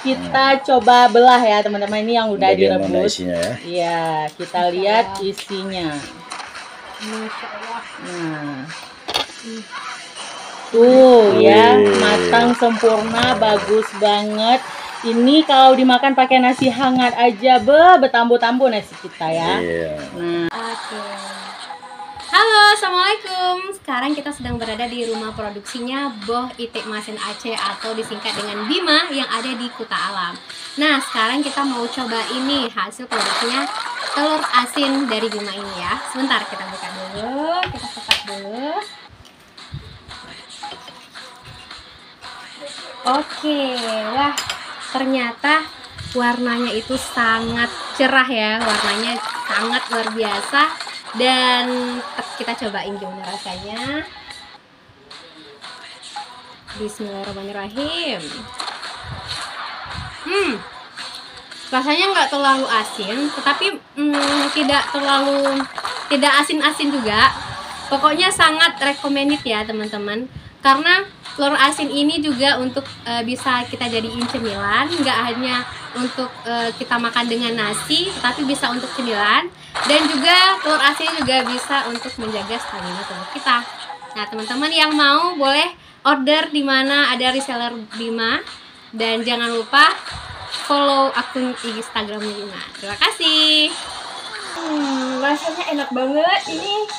kita coba belah ya teman-teman. Ini yang udah Bagaimana direbus. isinya ya? Iya, kita lihat isinya. Masya Allah. Nah, tuh ya, Wih. matang sempurna, bagus banget. Ini kalau dimakan pakai nasi hangat aja, bertambu-tambu nasi kita ya. Iya. Nah, Oke. Halo, assalamualaikum. Sekarang kita sedang berada di rumah produksinya Boh Itik Masin Aceh atau disingkat dengan Bima yang ada di Kuta Alam. Nah, sekarang kita mau coba ini hasil produksinya telur asin dari Bima ini ya. Sebentar kita buka dulu, kita cetak dulu. Oke, wah ternyata warnanya itu sangat cerah ya, warnanya sangat luar biasa. Dan kita cobain gimana rasanya. Bismillahirrahmanirrahim. Rasanya nggak terlalu asin, tetapi tidak asin-asin juga. Pokoknya sangat recommended ya teman-teman. Karena telur asin ini juga untuk bisa kita jadiin cemilan, nggak hanya untuk kita makan dengan nasi, tapi bisa untuk cemilan. Dan juga telur asin juga bisa untuk menjaga stamina tubuh kita. Nah teman-teman yang mau boleh order di mana ada reseller Bima. Dan jangan lupa follow akun Instagram Bima. Terima kasih. Rasanya enak banget ini.